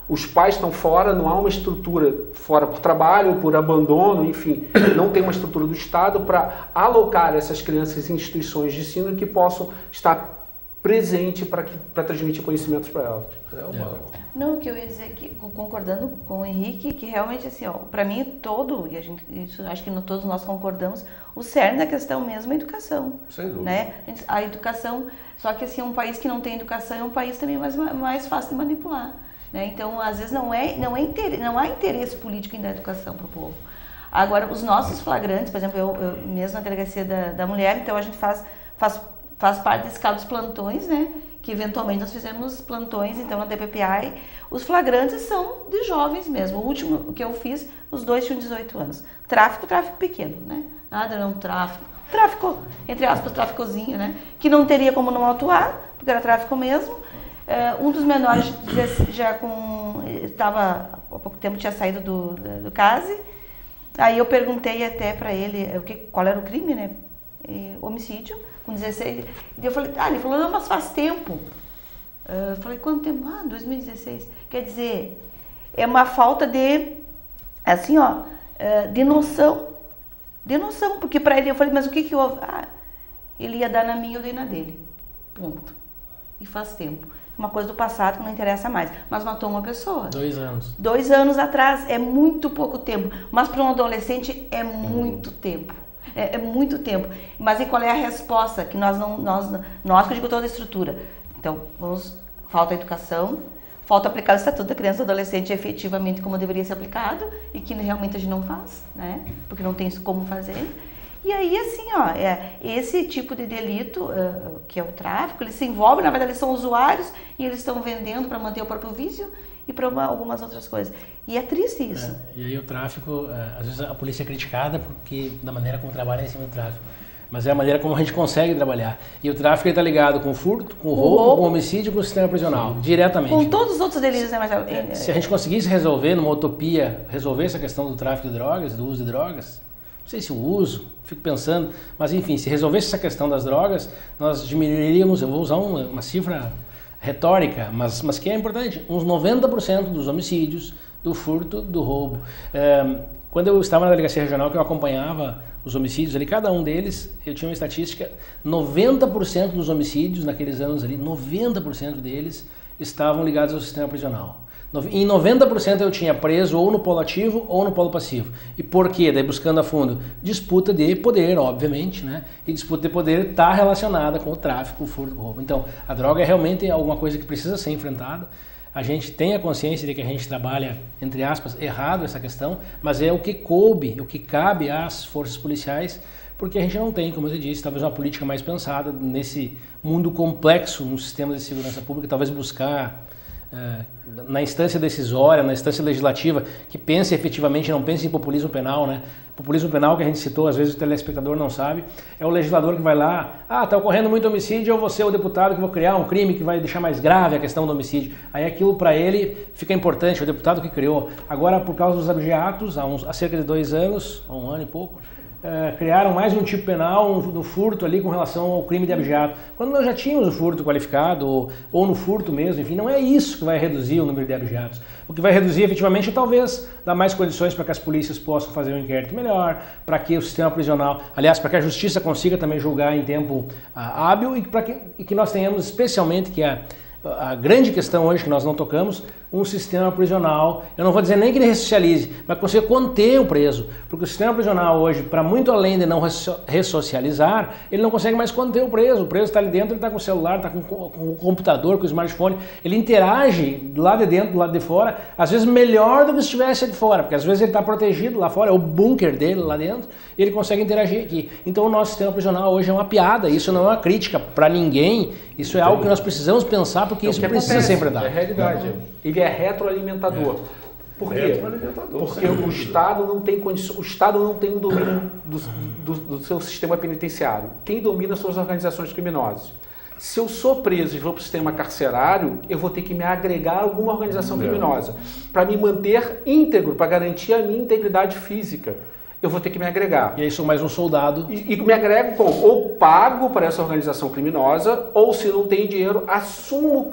Os pais estão fora, não há uma estrutura fora por trabalho, por abandono, enfim, não tem uma estrutura do Estado para alocar essas crianças em instituições de ensino que possam estar presentes para transmitir conhecimentos para elas. Não, o que eu ia dizer, que concordando com o Henrique, que realmente assim, para mim isso acho que todos nós concordamos, o cerne da questão mesmo é a educação. Sem dúvida. Né? A educação, só que assim, um país que não tem educação é um país também mais fácil de manipular. Né? Então, às vezes, não há interesse político em dar educação para o povo. Agora, os nossos flagrantes, por exemplo, eu mesmo na Delegacia da Mulher, então a gente faz parte desse caso dos plantões, né? Que eventualmente nós fizemos plantões, então na DPPI, os flagrantes são de jovens mesmo. O último que eu fiz, os dois tinham 18 anos. Tráfico pequeno, né? Nada não tráfico, entre aspas, tráficozinho, né? Que não teria como não atuar, porque era tráfico mesmo. Um dos menores estava há pouco tempo, tinha saído do CASE. Aí eu perguntei até para ele qual era o crime, né? Homicídio, com 16. E eu falei, ele falou, não, mas faz tempo. Falei, quanto tempo? 2016. Quer dizer, é uma falta de, assim, ó, de noção. De noção, porque para ele eu falei, mas o que houve? Ele ia dar na minha, eu dei na dele. Ponto. E faz tempo. Uma coisa do passado que não interessa mais. Mas matou uma pessoa. 2 anos. 2 anos atrás é muito pouco tempo. Mas para um adolescente é muito tempo. É muito tempo. Mas e qual é a resposta? Que nós que eu digo toda a estrutura. Então, falta educação, falta aplicar o Estatuto da Criança e do Adolescente efetivamente como deveria ser aplicado e que realmente a gente não faz, né? Porque não tem como fazer. E aí, assim, ó, esse tipo de delito, que é o tráfico, eles se envolvem, na verdade, eles são usuários e eles estão vendendo para manter o próprio vício e para algumas outras coisas. E é triste isso. E aí o tráfico, às vezes a polícia é criticada porque da maneira como trabalha em cima do tráfico. Mas é a maneira como a gente consegue trabalhar. E o tráfico está ligado com o furto, com o roubo, com o homicídio e com o sistema prisional, diretamente. Com todos os outros delitos, né, Marcelo? Se a gente conseguisse resolver, numa utopia, resolver essa questão do tráfico de drogas, do uso de drogas, não sei se o uso, fico pensando, mas enfim, se resolvesse essa questão das drogas, nós diminuiríamos, eu vou usar uma cifra retórica, mas que é importante, uns 90% dos homicídios, do furto, do roubo. Quando eu estava na delegacia regional, que eu acompanhava os homicídios ali, cada um deles, eu tinha uma estatística, 90% dos homicídios naqueles anos ali, 90% deles estavam ligados ao sistema prisional. Em 90% eu tinha preso ou no polo ativo ou no polo passivo. E por quê? Daí buscando a fundo, disputa de poder, obviamente, né? E disputa de poder está relacionada com o tráfico, o furto, o roubo. Então, a droga é realmente alguma coisa que precisa ser enfrentada. A gente tem a consciência de que a gente trabalha, entre aspas, errado essa questão, mas é o que coube, o que cabe às forças policiais, porque a gente não tem, como eu disse, talvez uma política mais pensada nesse mundo complexo, no sistema de segurança pública, talvez buscar na instância decisória, na instância legislativa, que pense efetivamente, não pense em populismo penal, né? Populismo penal que a gente citou, às vezes o telespectador não sabe, é o legislador que vai lá, está ocorrendo muito homicídio, eu vou ser o deputado que vou criar um crime que vai deixar mais grave a questão do homicídio. Aí aquilo para ele fica importante, o deputado que criou. Agora, por causa dos abigeatos, há cerca de 2 anos, há 1 ano e pouco, criaram mais um tipo penal no furto ali com relação ao crime de abigeato. Quando nós já tínhamos o furto qualificado ou no furto mesmo, enfim, não é isso que vai reduzir o número de abigeatos. O que vai reduzir efetivamente é talvez dar mais condições para que as polícias possam fazer um inquérito melhor, para que o sistema prisional, aliás, para que a justiça consiga também julgar em tempo hábil e que nós tenhamos especialmente que a grande questão hoje que nós não tocamos, um sistema prisional, eu não vou dizer nem que ele ressocialize, mas consiga conter o preso, porque o sistema prisional hoje, para muito além de não ressocializar, ele não consegue mais conter o preso está ali dentro, ele está com o celular, está com o computador, com o smartphone, ele interage do lado de dentro, do lado de fora, às vezes melhor do que se estivesse de fora, porque às vezes ele está protegido lá fora, é o bunker dele lá dentro, e ele consegue interagir aqui. Então o nosso sistema prisional hoje é uma piada, isso não é uma crítica para ninguém, isso é algo que nós precisamos pensar, porque isso precisa ser enfrentado. É a realidade. Ele é retroalimentador. Por quê? Porque o Estado não tem condição, o Estado não tem o domínio do seu sistema penitenciário. Quem domina são as organizações criminosas. Se eu sou preso e vou para o sistema carcerário, eu vou ter que me agregar a alguma organização criminosa para me manter íntegro, para garantir a minha integridade física. Eu vou ter que me agregar. E aí sou mais um soldado. E me agrego como? Ou pago para essa organização criminosa, ou se não tem dinheiro, assumo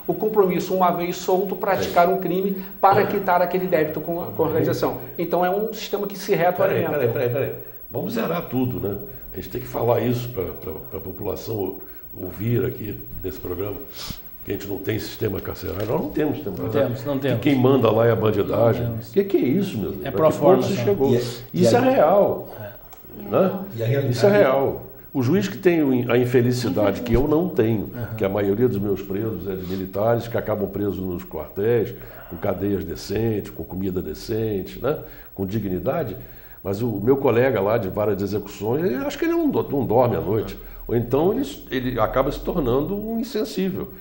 o compromisso, uma vez solto, praticar um crime para quitar aquele débito com a organização. Então é um sistema que se retroalimenta. Peraí. Vamos zerar tudo, né? A gente tem que falar isso para a população ouvir aqui nesse programa. Que a gente não tem sistema carcerário. Nós não temos sistema carcerário. Não temos. Que quem manda lá é a bandidagem. O que é isso, meu Deus? É pro forma. Isso é real. Né? Isso é real. O juiz que tem a infelicidade que eu não tenho, que a maioria dos meus presos é de militares que acabam presos nos quartéis, com cadeias decentes, com comida decente, né? Com dignidade, mas o meu colega lá de várias execuções, eu acho que ele não dorme à noite. Ou então ele acaba se tornando um insensível.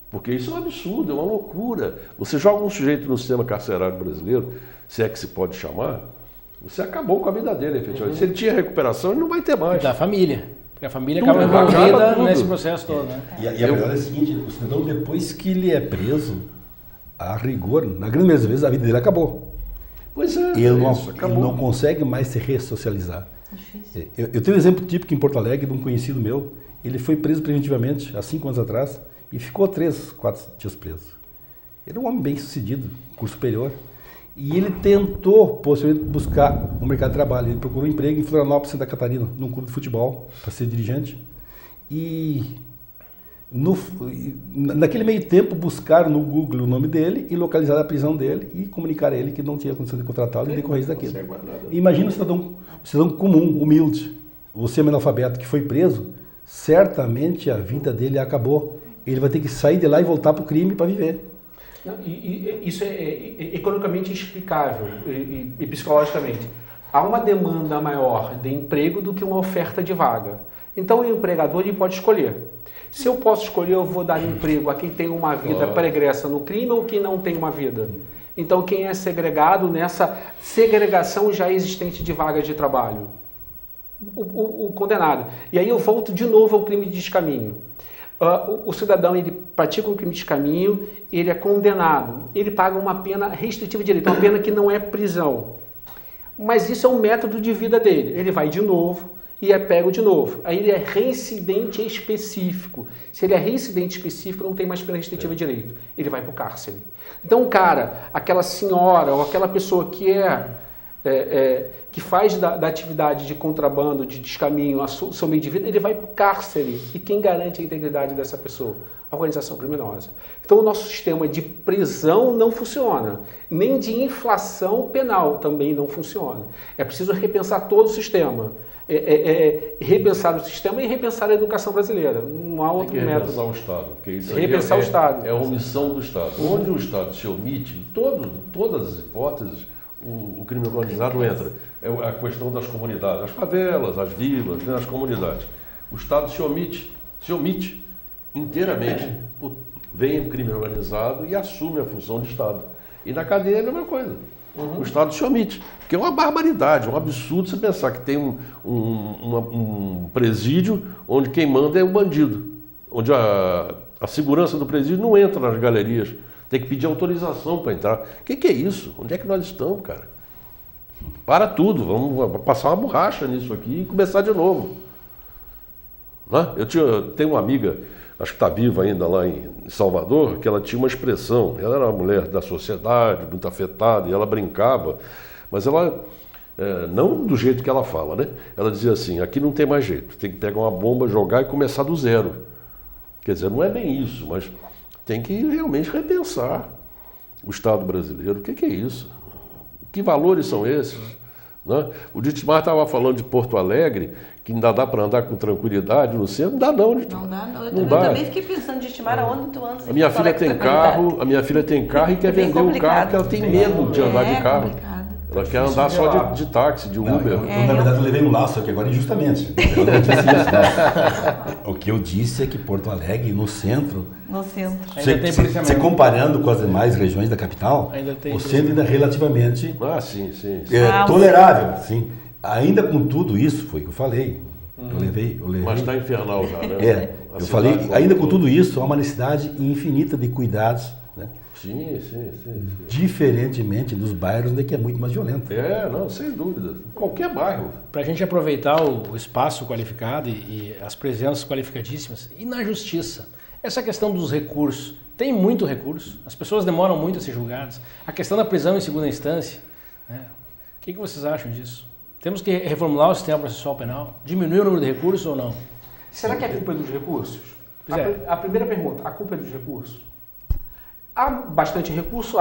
Porque isso é um absurdo, é uma loucura. Você joga um sujeito no sistema carcerário brasileiro, se é que se pode chamar, você acabou com a vida dele, efetivamente. Se ele tinha recuperação, ele não vai ter mais. Da família. Porque a família acaba envolvida nesse processo todo, né? E a verdade é a seguinte, o cidadão, depois que ele é preso, a rigor, na grande maioria das vezes, a vida dele acabou. Pois é, ele não consegue mais se ressocializar. Eu tenho um exemplo típico em Porto Alegre de um conhecido meu. Ele foi preso preventivamente há 5 anos atrás. e ficou 3, 4 dias preso. Ele é um homem bem sucedido, curso superior, e ele tentou posteriormente buscar um mercado de trabalho. Ele procurou um emprego em Florianópolis, Santa Catarina, num clube de futebol, para ser dirigente. E naquele meio tempo buscaram no Google o nome dele e localizaram a prisão dele e comunicaram a ele que não tinha condição de contratá-lo em decorrência daquilo. Imagina um cidadão comum, humilde, o semi-analfabeto que foi preso, certamente a vida dele acabou. Ele vai ter que sair de lá e voltar para o crime para viver. Não, e isso é economicamente explicável e psicologicamente. Há uma demanda maior de emprego do que uma oferta de vaga. Então o empregador ele pode escolher. Se eu posso escolher, eu vou dar emprego a quem tem uma vida pregressa no crime ou quem não tem uma vida. Então quem é segregado nessa segregação já existente de vagas de trabalho? O condenado. E aí eu volto de novo ao crime de descaminho. O cidadão ele pratica um crime de descaminho, ele é condenado, ele paga uma pena restritiva de direito, uma pena que não é prisão. Mas isso é um método de vida dele. Ele vai de novo e é pego de novo. Aí ele é reincidente específico. Se ele é reincidente específico, não tem mais pena restritiva de direito. Ele vai para o cárcere. Então, cara, aquela senhora ou aquela pessoa que que faz da atividade de contrabando, de descaminho, o seu meio de vida, ele vai para o cárcere. E quem garante a integridade dessa pessoa? A organização criminosa. Então, o nosso sistema de prisão não funciona. Nem de inflação penal também não funciona. É preciso repensar todo o sistema. Repensar o sistema e repensar a educação brasileira. Não há outro método. Repensar o Estado. Porque isso repensar o Estado. É a omissão do Estado. Onde o Estado se omite, todas as hipóteses, o crime organizado entra. É a questão das comunidades, as favelas, as vilas, né, as comunidades. O Estado se omite inteiramente. Vem o crime organizado e assume a função de Estado. E na cadeia é a mesma coisa. O Estado se omite. Porque é uma barbaridade, um absurdo você pensar que tem um presídio onde quem manda é o bandido. Onde a segurança do presídio não entra nas galerias. Tem que pedir autorização para entrar. O que é isso? Onde é que nós estamos, cara? Para tudo, vamos passar uma borracha nisso aqui e começar de novo. Né? Tenho uma amiga, acho que está viva ainda lá em Salvador, que ela tinha uma expressão. Ela era uma mulher da sociedade, muito afetada, e ela brincava, mas ela, não do jeito que ela fala, né? Ela dizia assim, aqui não tem mais jeito, tem que pegar uma bomba, jogar e começar do zero. Quer dizer, não é bem isso, mas tem que realmente repensar o Estado brasileiro. O que é isso? Que valores são esses? Né? O Ditmar estava falando de Porto Alegre, que ainda dá para andar com tranquilidade no centro. Não dá não, Ditmar. Não dá não. Eu também fiquei pensando, Ditmar, aonde tu andas? A minha filha tem carro e quer vender o carro porque ela tem medo de andar de carro. Ela quer andar só de táxi, de Uber. Na verdade, eu levei um laço aqui agora injustamente. Eu não disse isso, né? O que eu disse é que Porto Alegre, no centro, você comparando com as demais regiões da capital, o centro ainda é relativamente tolerável. Sim. Ainda com tudo isso, foi o que eu falei. Eu levei. Mas está infernal já, né? Eu falei, ainda com tudo isso, há uma necessidade infinita de cuidados. Né? Sim. Diferentemente dos bairros, onde é muito mais violento. Não, sem dúvida. Qualquer bairro. Para a gente aproveitar o espaço qualificado e as presenças qualificadíssimas, e na justiça, essa questão dos recursos, tem muito recurso, as pessoas demoram muito a ser julgadas, a questão da prisão em segunda instância, né? O que vocês acham disso? Temos que reformular o sistema processual penal, diminuir o número de recursos ou não? Será que a culpa é dos recursos? A primeira pergunta, a culpa é dos recursos? Há bastante recurso.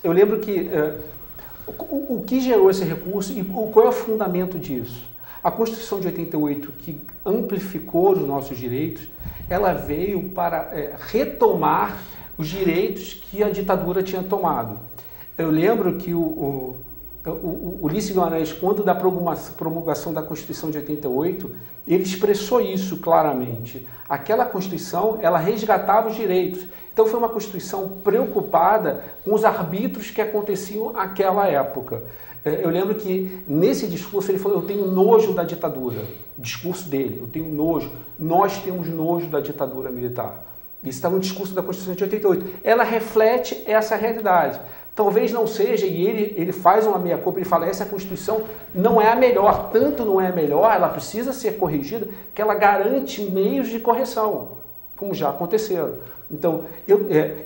Eu lembro que o que gerou esse recurso e qual é o fundamento disso? A Constituição de 88, que amplificou os nossos direitos, ela veio para retomar os direitos que a ditadura tinha tomado. Eu lembro que o Ulisses Guimarães, quando da promulgação da Constituição de 88, ele expressou isso claramente. Aquela Constituição, ela resgatava os direitos. Então foi uma Constituição preocupada com os arbítrios que aconteciam naquela época. Eu lembro que nesse discurso ele falou, eu tenho nojo da ditadura. O discurso dele, eu tenho nojo. Nós temos nojo da ditadura militar. Isso está no discurso da Constituição de 88. Ela reflete essa realidade. Talvez não seja, e ele faz uma meia-culpa, ele fala, essa Constituição não é a melhor, tanto não é a melhor, ela precisa ser corrigida, que ela garante meios de correção, como já aconteceram. Então,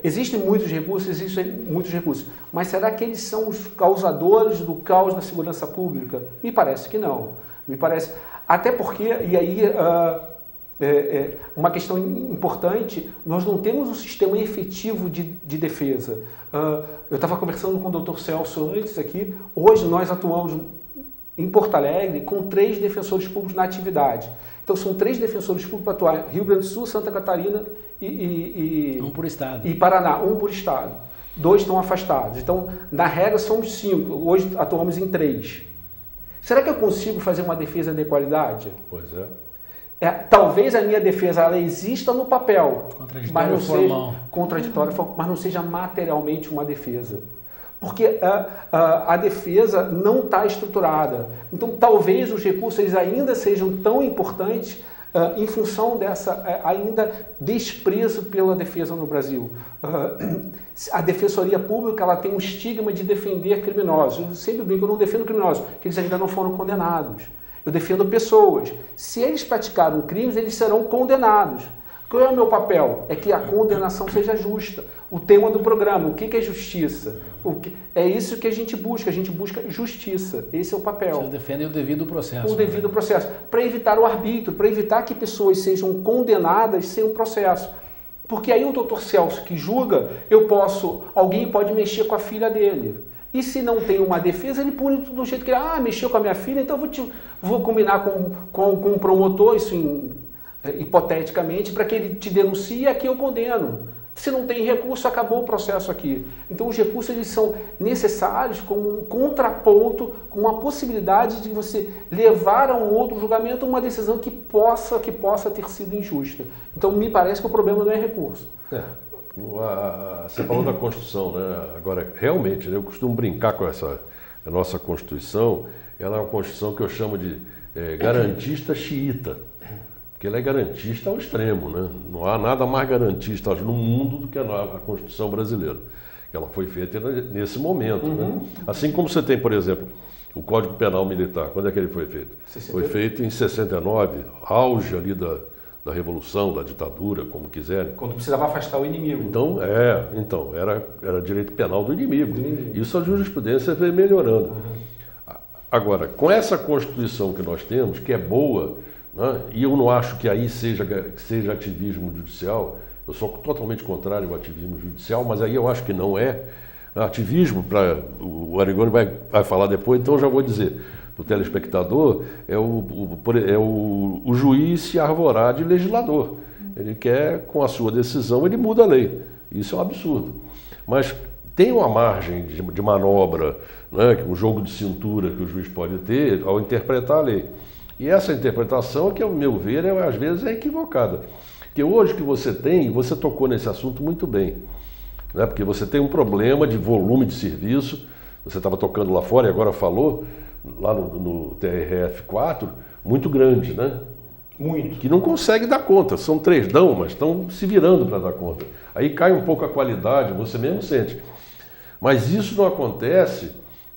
existem muitos recursos, mas será que eles são os causadores do caos na segurança pública? Me parece que não. Me parece, até porque, e aí uma questão importante, nós não temos um sistema efetivo de defesa. Eu estava conversando com o Dr. Celso antes aqui, hoje nós atuamos em Porto Alegre com 3 defensores públicos na atividade. Então são 3 defensores públicos para atuar Rio Grande do Sul, Santa Catarina um por estado. E Paraná, 1 por estado. 2 estão afastados. Então, na regra, somos 5. Hoje atuamos em 3. Será que eu consigo fazer uma defesa de qualidade? Pois é. Talvez a minha defesa ela exista no papel, contraditória formal. Mas não seja materialmente uma defesa. Porque a defesa não está estruturada. Então, talvez os recursos eles ainda sejam tão importantes em função dessa ainda desprezo pela defesa no Brasil. A Defensoria Pública ela tem um estigma de defender criminosos. Eu sempre brinco, eu não defendo criminosos, porque eles ainda não foram condenados. Eu defendo pessoas. Se eles praticaram crimes, eles serão condenados. Qual é o meu papel? É que a condenação seja justa. O tema do programa, o que é justiça? É isso que a gente busca justiça. Esse é o papel. Vocês defendem o devido processo. O devido processo. Para evitar o arbítrio, para evitar que pessoas sejam condenadas sem o processo. Porque aí o doutor Celso que julga, alguém pode mexer com a filha dele. E se não tem uma defesa, ele pune do jeito que ele, mexeu com a minha filha, então vou combinar com um promotor, isso hipoteticamente, para que ele te denuncie e aqui eu condeno. Se não tem recurso, acabou o processo aqui. Então os recursos eles são necessários como um contraponto, com uma possibilidade de você levar a um outro julgamento uma decisão que possa ter sido injusta. Então me parece que o problema não é recurso. Você falou da Constituição, né? Agora, realmente, eu costumo brincar com a nossa Constituição, ela é uma Constituição que eu chamo de garantista xiita, porque ela é garantista ao extremo, né? Não há nada mais garantista no mundo do que a Constituição brasileira. Ela foi feita nesse momento, né? Assim como você tem, por exemplo, o Código Penal Militar, quando é que ele foi feito? Foi feito em 69, auge ali da Revolução, da ditadura, como quiserem. Quando precisava afastar o inimigo. Então, era direito penal do inimigo. Isso a jurisprudência veio melhorando. Agora, com essa Constituição que nós temos, que é boa, né, e eu não acho que aí seja ativismo judicial, eu sou totalmente contrário ao ativismo judicial, mas aí eu acho que não é. Ativismo, o Arigoni vai falar depois, então eu já vou dizer. O telespectador é o juiz se arvorar de legislador. Ele quer, com a sua decisão, ele muda a lei. Isso é um absurdo. Mas tem uma margem de manobra, né, um jogo de cintura que o juiz pode ter ao interpretar a lei. E essa interpretação, que ao meu ver, às vezes é equivocada. Porque hoje que você tocou nesse assunto muito bem, né, porque você tem um problema de volume de serviço, você estava tocando lá fora e agora falou, lá no TRF4, muito grande, né? Muito. Que não consegue dar conta. São 3 mas estão se virando para dar conta. Aí cai um pouco a qualidade, você mesmo sente. Mas isso não acontece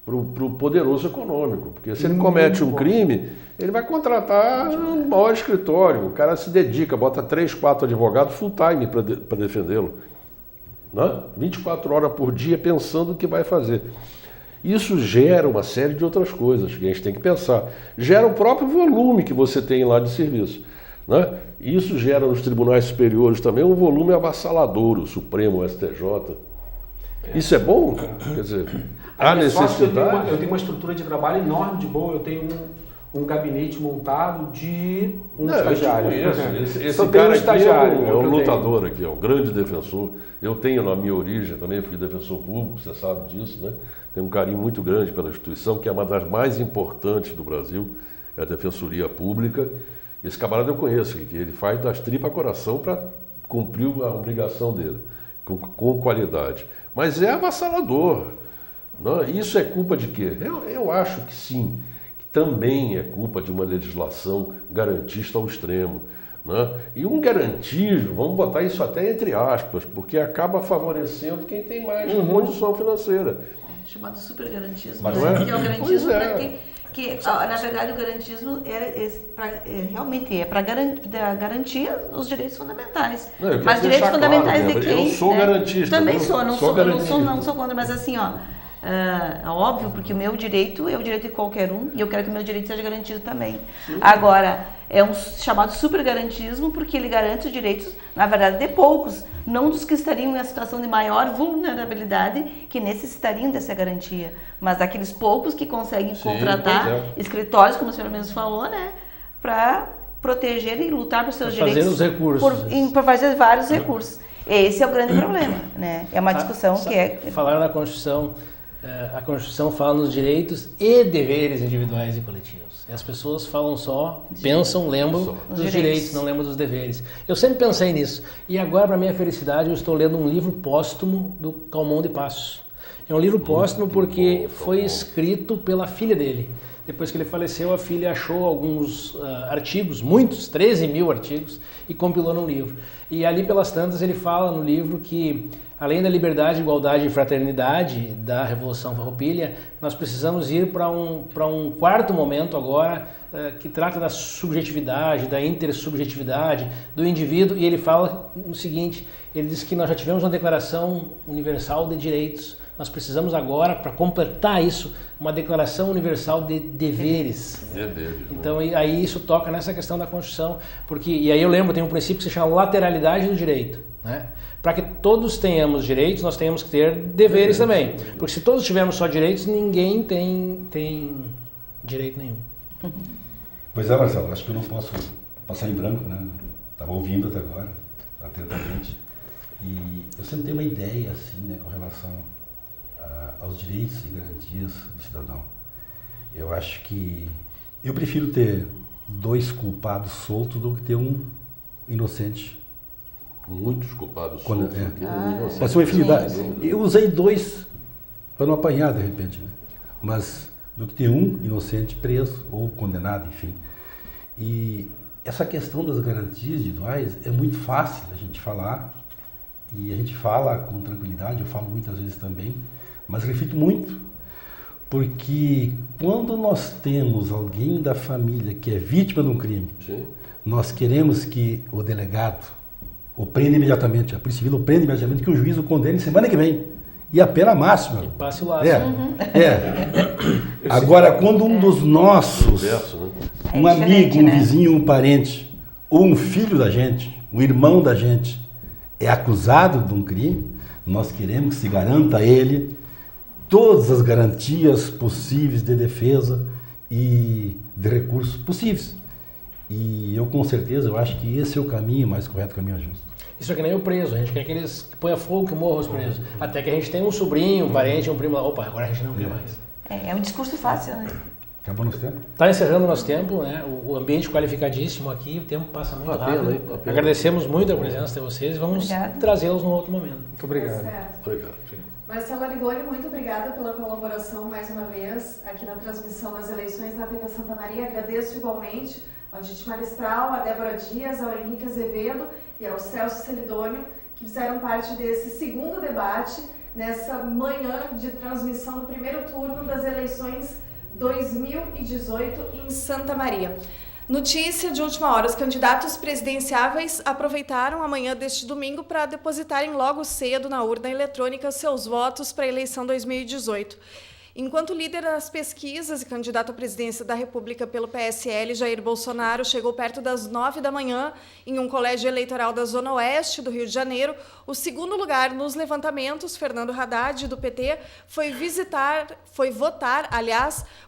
para o poderoso econômico. Porque se ele comete um crime, ele vai contratar um maior escritório. O cara se dedica, bota 3, 4 advogados full time para defendê-lo. Né? 24 horas por dia pensando o que vai fazer. Isso gera uma série de outras coisas que a gente tem que pensar. Gera o próprio volume que você tem lá de serviço, né? Isso gera nos tribunais superiores também um volume avassalador, o Supremo, o STJ. Isso é bom? Quer dizer, há necessidade. Eu tenho uma estrutura de trabalho enorme, de boa. Eu tenho um gabinete montado de estagiário. Esse cara aqui é um lutador aqui, é um grande defensor. Eu tenho na minha origem também, fui defensor público, você sabe disso, né? Tenho um carinho muito grande pela instituição, que é uma das mais importantes do Brasil, é a Defensoria Pública. Esse camarada eu conheço, que ele faz das tripas coração para cumprir a obrigação dele, com qualidade. Mas é avassalador. Não? Isso é culpa de quê? Eu acho que sim, que também é culpa de uma legislação garantista ao extremo. né? E um garantido, vamos botar isso até entre aspas, porque acaba favorecendo quem tem mais condição financeira. Chamado supergarantismo, Mas né? não é? Que é o garantismo Pois é. para na verdade, o garantismo realmente é para garantir os direitos fundamentais. Não, eu quero mas direitos deixar fundamentais claro, de Débora, quem? eu sou garantista, Também eu sou, não sou sou garantista. contra, mas assim, ó, é óbvio, porque o meu direito é o direito de qualquer um e eu quero que o meu direito seja garantido também. Sim. Agora, é um chamado supergarantismo porque ele garante os direitos, na verdade, de poucos, não dos que estariam em uma situação de maior vulnerabilidade que necessitariam dessa garantia, mas daqueles poucos que conseguem contratar escritórios, como o senhor mesmo falou, né, para proteger e lutar por seus direitos. Fazer os recursos. Por fazer vários recursos. Esse é o grande problema, né? É uma discussão que é... Falar na Constituição, a Constituição fala nos direitos e deveres individuais e coletivos. E as pessoas falam só, pensam, lembram dos direitos, não lembram dos deveres. Eu sempre pensei nisso. E agora, para minha felicidade, eu estou lendo um livro póstumo do Calmon de Passos. É um livro póstumo porque foi escrito pela filha dele. Depois que ele faleceu, a filha achou alguns artigos, muitos, 13 mil artigos, e compilou num livro. E ali pelas tantas ele fala no livro que, além da liberdade, igualdade e fraternidade da Revolução Farroupilha, nós precisamos ir para um quarto momento agora que trata da subjetividade, da intersubjetividade do indivíduo, e ele fala o seguinte, ele diz que nós já tivemos uma Declaração Universal de Direitos, nós precisamos agora, para completar isso, uma Declaração Universal de Deveres. Então, aí isso toca nessa questão da Constituição, porque, e aí eu lembro, tem um princípio que se chama lateralidade do direito, né? Para que todos tenhamos direitos, nós temos que ter deveres também. Porque se todos tivermos só direitos, ninguém tem direito nenhum. Pois é, Marcelo, acho que eu não posso passar em branco, né? Estava ouvindo até agora, atentamente. E eu sempre tenho uma ideia, assim, né, com relação aos direitos e garantias do cidadão. Eu acho que eu prefiro ter 2 culpados soltos do que ter um inocente. Muitos culpados soltos. Pode ser uma infinidade. Eu usei 2 para não apanhar, de repente, né? Mas do que ter um inocente preso ou condenado, enfim. E essa questão das garantias individuais é muito fácil a gente falar, e a gente fala com tranquilidade, eu falo muitas vezes também, mas reflito muito, porque quando nós temos alguém da família que é vítima de um crime, nós queremos que o delegado o prenda imediatamente, a Polícia Civil o prenda imediatamente, que o juiz o condene semana que vem. E a pena máxima. E passe o laço. Agora, quando um dos nossos, um amigo, um vizinho, um parente, ou um filho da gente, um irmão da gente, é acusado de um crime, nós queremos que se garanta a ele todas as garantias possíveis de defesa e de recursos possíveis. E eu, com certeza, eu acho que esse é o caminho mais correto, o caminho justo. Isso é que nem o preso, a gente quer que eles ponham fogo, que morram os presos. Até que a gente tem um sobrinho, um parente, um primo lá, opa, agora a gente não quer mais. É um discurso fácil, né? Acabou nosso tempo? Está encerrando o nosso tempo, né? O ambiente qualificadíssimo aqui, o tempo passa muito rápido. Agradecemos muito a presença de vocês e vamos trazê-los num outro momento. Muito obrigado. Obrigado. Marcelo Arigoni, muito obrigada pela colaboração mais uma vez aqui na transmissão das eleições na TV Santa Maria. Agradeço igualmente ao Ditimar Estral, a Débora Dias, ao Henrique Azevedo e ao Celso Celidônio, que fizeram parte desse segundo debate nessa manhã de transmissão do primeiro turno das eleições 2018 em Santa Maria. Notícia de última hora, os candidatos presidenciáveis aproveitaram a manhã deste domingo para depositarem logo cedo na urna eletrônica seus votos para a eleição 2018. Enquanto líder das pesquisas e candidato à presidência da República pelo PSL, Jair Bolsonaro chegou perto das 9 da manhã em um colégio eleitoral da Zona Oeste do Rio de Janeiro. O segundo lugar nos levantamentos, Fernando Haddad, do PT, foi votar,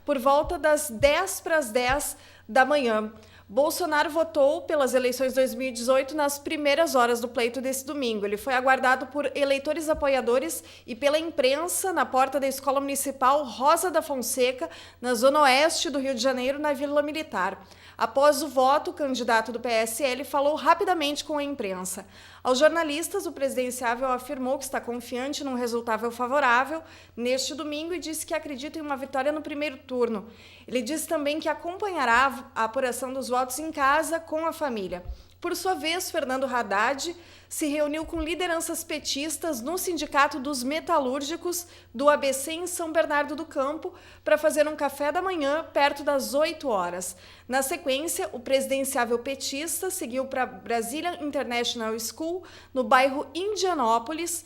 por volta das 10 para as 10 da manhã. Bolsonaro votou pelas eleições 2018 nas primeiras horas do pleito desse domingo. Ele foi aguardado por eleitores apoiadores e pela imprensa na porta da Escola Municipal Rosa da Fonseca, na Zona Oeste do Rio de Janeiro, na Vila Militar. Após o voto, o candidato do PSL falou rapidamente com a imprensa. Aos jornalistas, o presidenciável afirmou que está confiante num resultado favorável neste domingo e disse que acredita em uma vitória no primeiro turno. Ele disse também que acompanhará a apuração dos votos em casa com a família. Por sua vez, Fernando Haddad se reuniu com lideranças petistas no Sindicato dos Metalúrgicos do ABC em São Bernardo do Campo para fazer um café da manhã perto das 8 horas. Na sequência, o presidenciável petista seguiu para Brazilian International School, no bairro Indianópolis,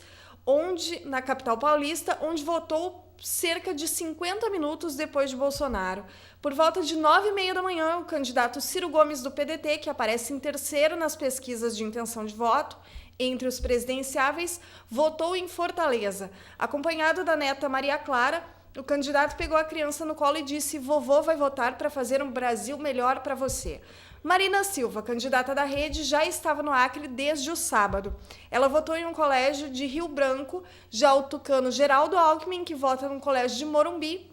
na capital paulista, onde votou cerca de 50 minutos depois de Bolsonaro. Por volta de 9h30 da manhã, o candidato Ciro Gomes do PDT, que aparece em terceiro nas pesquisas de intenção de voto entre os presidenciáveis, votou em Fortaleza. Acompanhado da neta Maria Clara, o candidato pegou a criança no colo e disse: "Vovô vai votar para fazer um Brasil melhor para você." Marina Silva, candidata da Rede, já estava no Acre desde o sábado. Ela votou em um colégio de Rio Branco. Já o tucano Geraldo Alckmin, que vota num colégio de Morumbi,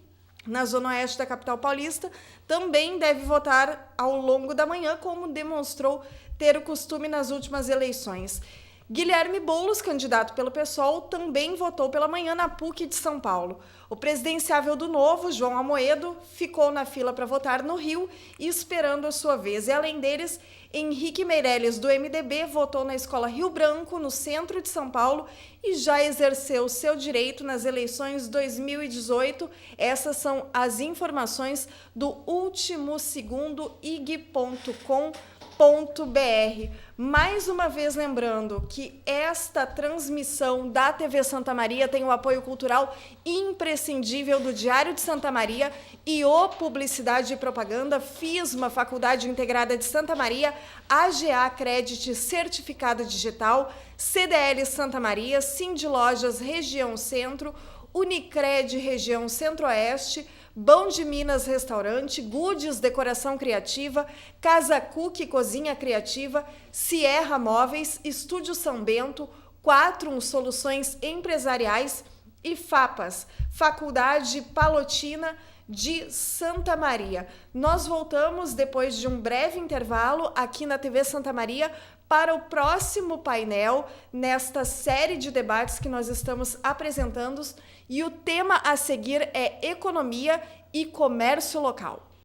na zona oeste da capital paulista, também deve votar ao longo da manhã, como demonstrou ter o costume nas últimas eleições. Guilherme Boulos, candidato pelo PSOL, também votou pela manhã na PUC de São Paulo. O presidenciável do Novo, João Amoedo, ficou na fila para votar no Rio, esperando a sua vez. E além deles, Henrique Meirelles, do MDB, votou na Escola Rio Branco, no centro de São Paulo, e já exerceu seu direito nas eleições 2018. Essas são as informações do último segundo ig.com.br. Mais uma vez lembrando que esta transmissão da TV Santa Maria tem o apoio cultural imprescindível do Diário de Santa Maria e o Publicidade e Propaganda, FISMA, Faculdade Integrada de Santa Maria, AGA Credit Certificado Digital, CDL Santa Maria, Cindy Lojas Região Centro, Unicred Região Centro-Oeste, Bom de Minas Restaurante, Goods Decoração Criativa, Casa Cook Cozinha Criativa, Sierra Móveis, Estúdio São Bento, 41 Soluções Empresariais e FAPAS, Faculdade Palotina de Santa Maria. Nós voltamos depois de um breve intervalo aqui na TV Santa Maria para o próximo painel nesta série de debates que nós estamos apresentando, e o tema a seguir é Economia e Comércio Local.